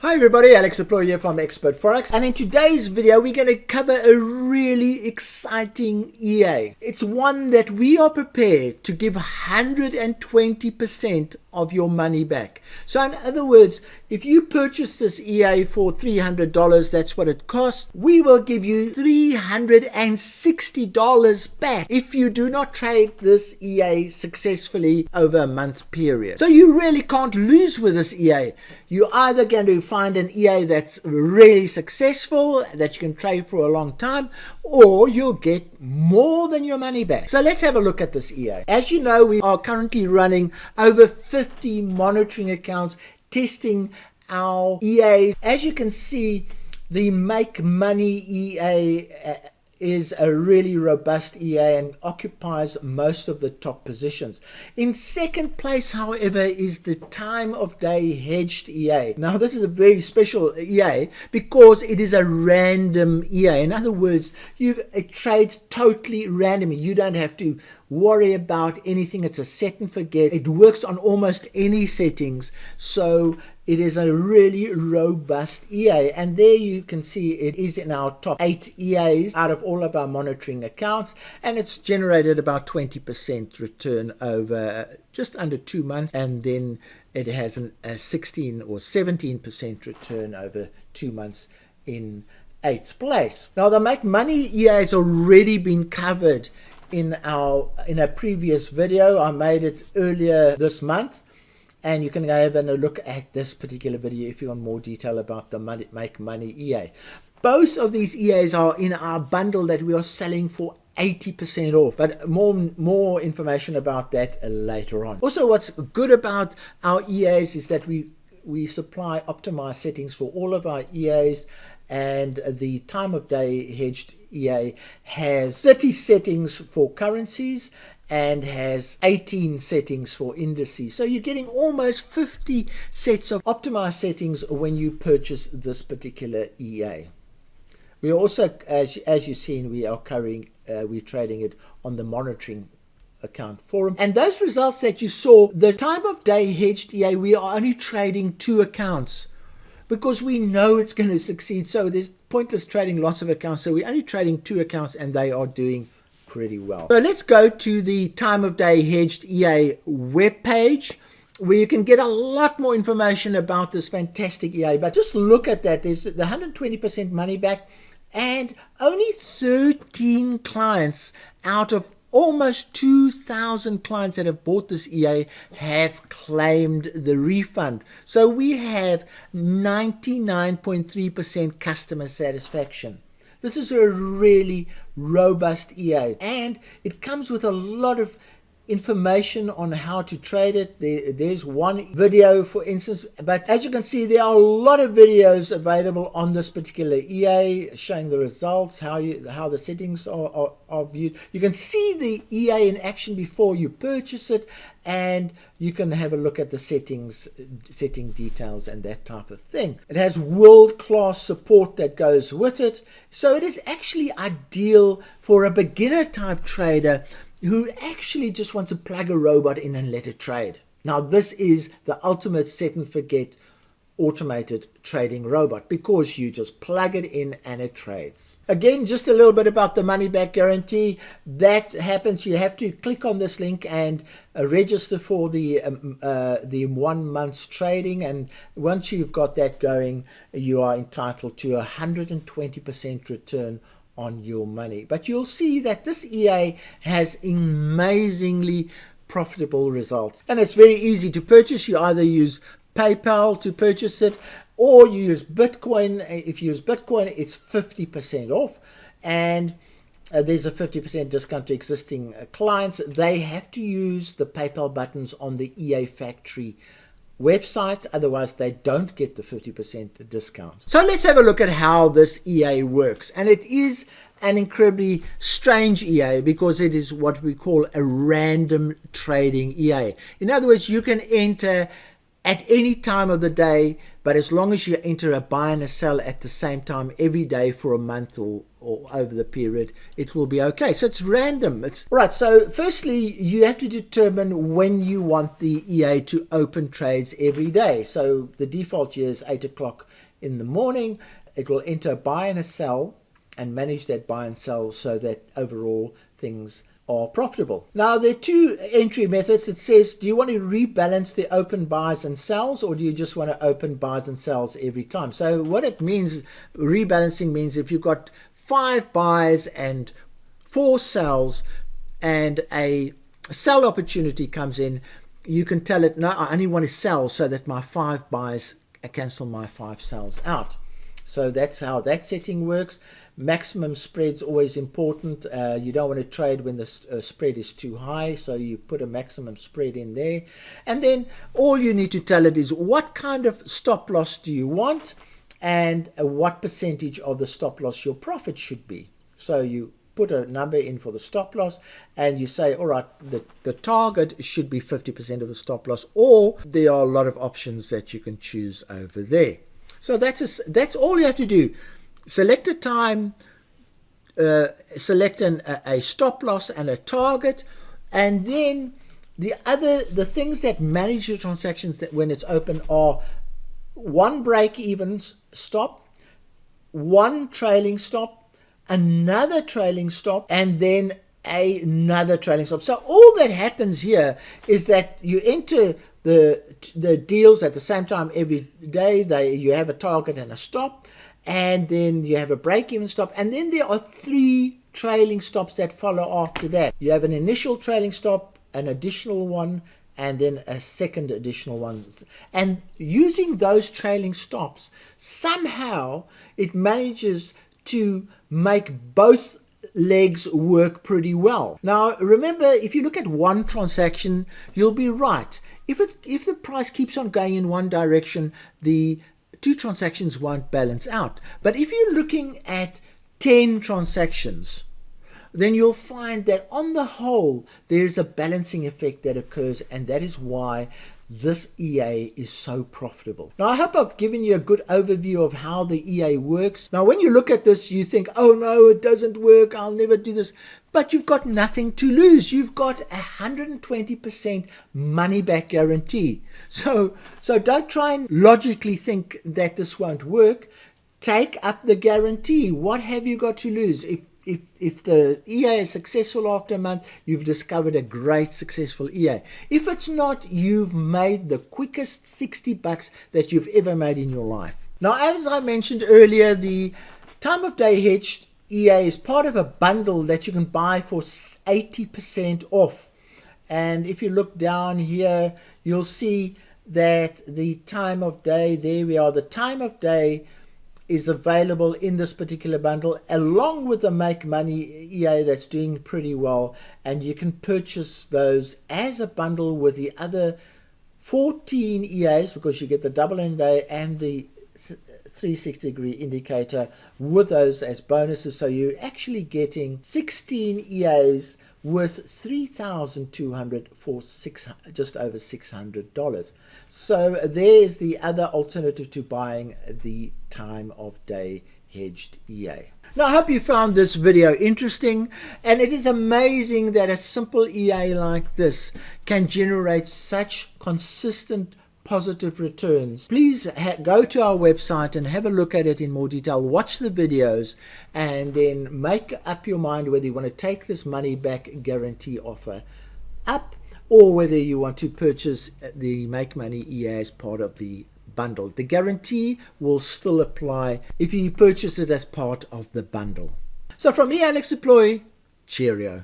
Hi everybody, Alex Employer here from Expert Forex, and in today's video we're going to cover a really exciting EA. It's one that we are prepared to give 120% of your money back. So in other words, if you purchase this EA for $300, that's what it costs, we will give you $360 back if you do not trade this EA successfully over a month period. So you really can't lose with this EA. You're either going to find an EA that's really successful, that you can trade for a long time, or you'll get more than your money back. So let's have a look at this EA. As you know, we are currently running over 50 monitoring accounts testing our EAs. As you can see, the Make Money EA is a really robust EA and occupies most of the top positions. In second place, however, is the time of day hedged EA. Now this is a very special EA because it is a random EA. In other words, it trades totally randomly. You don't have to worry about anything. It's a set and forget. It works on almost any settings, so it is a really robust EA. And there you can see it is in our top 8 EAs out of all of our monitoring accounts, and it's generated about 20% return over just under 2 months, and then it has a 16 or 17% return over 2 months in 8th place. Now the Make Money EA has already been covered in a previous video. I made it earlier this month, and you can go have a look at this particular video if you want more detail about the Make Money EA. Both of these EAs are in our bundle that we are selling for 80% off, but more information about that later on. Also, what's good about our EAs is that we supply optimized settings for all of our EAs, and the time of day hedged EA has 30 settings for currencies and has 18 settings for indices. So you're getting almost 50 sets of optimized settings when you purchase this particular EA. We also, as you've seen, we're trading it on the monitoring account forum. And those results that you saw, the time of day hedged EA, we are only trading 2 accounts because we know it's going to succeed. So there's pointless trading lots of accounts. So we're only trading 2 accounts, and they are doing pretty well. So let's go to the time of day hedged EA webpage, where you can get a lot more information about this fantastic EA. But just look at that. There's the 120% money back, and only 13 clients out of almost 2,000 clients that have bought this EA have claimed the refund. So we have 99.3% customer satisfaction. This is a really robust EA, and it comes with a lot of information on how to trade it. There's one video, for instance, but as you can see, there are a lot of videos available on this particular EA showing the results, how the settings are viewed. You can see the EA in action before you purchase it, and you can have a look at the setting details and that type of thing. It has world-class support that goes with it, so it is actually ideal for a beginner type trader who actually just wants to plug a robot in and let it trade. Now this is the ultimate set and forget automated trading robot, because you just plug it in and it trades. Again, just a little bit about the money back guarantee. That happens, you have to click on this link and register for the 1 month's trading, and once you've got that going, you are entitled to 120% return on your money. But you'll see that this EA has amazingly profitable results, and it's very easy to purchase. You either use PayPal to purchase it, or you use Bitcoin. If you use Bitcoin, it's 50% off, and there's a 50% discount to existing clients. They have to use the PayPal buttons on the EA Factory website, otherwise they don't get the 50% discount. So let's have a look at how this EA works. And it is an incredibly strange EA because it is what we call a random trading EA. In other words, you can enter at any time of the day, but as long as you enter a buy and a sell at the same time every day for a month or over the period, it will be okay. So it's random. It's right. So firstly, you have to determine when you want the EA to open trades every day. So the default here is 8 o'clock in the morning. It will enter a buy and a sell and manage that buy and sell so that overall things are profitable. Now, there are two entry methods. It says, do you want to rebalance the open buys and sells, or do you just want to open buys and sells every time? So what it means, rebalancing means if you've got 5 buys and 4 sells and a sell opportunity comes in, you can tell it, no, I only want to sell so that my 5 buys cancel my 5 sells out. So that's how that setting works. Maximum spread's always important. You don't want to trade when the spread is too high, so you put a maximum spread in there. And then all you need to tell it is what kind of stop loss do you want and what percentage of the stop loss your profit should be. So you put a number in for the stop loss and you say, all right, the target should be 50% of the stop loss, or there are a lot of options that you can choose over there. So that's all you have to do. Select a time, select a stop loss and a target, and then the things that manage your transactions that when it's open are 1 break-even stop, 1 trailing stop, another trailing stop, and then another trailing stop. So all that happens here is that you enter the deals at the same time every day. You have a target and a stop, and then you have a break-even stop, and then there are 3 trailing stops that follow after that. You have an initial trailing stop, an additional one, and then a second additional one. And using those trailing stops, somehow it manages to make both legs work pretty well. Now remember, if you look at one transaction, you'll be right. If the price keeps on going in one direction, the 2 transactions won't balance out. But if you're looking at 10 transactions, then you'll find that on the whole there's a balancing effect that occurs, and that is why this EA is so profitable. Now I hope I've given you a good overview of how the EA works. Now when you look at this, you think, oh no, it doesn't work, I'll never do this. But you've got nothing to lose. You've got 120% money back guarantee. So don't try and logically think that this won't work. Take up the guarantee. What have you got to lose? If the EA is successful after a month, you've discovered a great successful EA. If it's not, you've made the quickest $60 that you've ever made in your life. Now, as I mentioned earlier, the time of day hedged EA is part of a bundle that you can buy for 80% off. And if you look down here, you'll see that the time of day, there we are, the time of day is available in this particular bundle, along with the Make Money EA that's doing pretty well, and you can purchase those as a bundle with the other 14 EAs, because you get the double end day and the 360-degree indicator with those as bonuses. So you're actually getting 16 EAs worth $3,200 for just over $600. So there's the other alternative to buying the time of day hedged EA. Now I hope you found this video interesting, and it is amazing that a simple EA like this can generate such consistent positive returns. Please go to our website and have a look at it in more detail. Watch the videos and then make up your mind whether you want to take this money back guarantee offer up, or whether you want to purchase the Make Money EA as part of the bundle. The guarantee will still apply if you purchase it as part of the bundle. So from me, Alex Deploy, cheerio.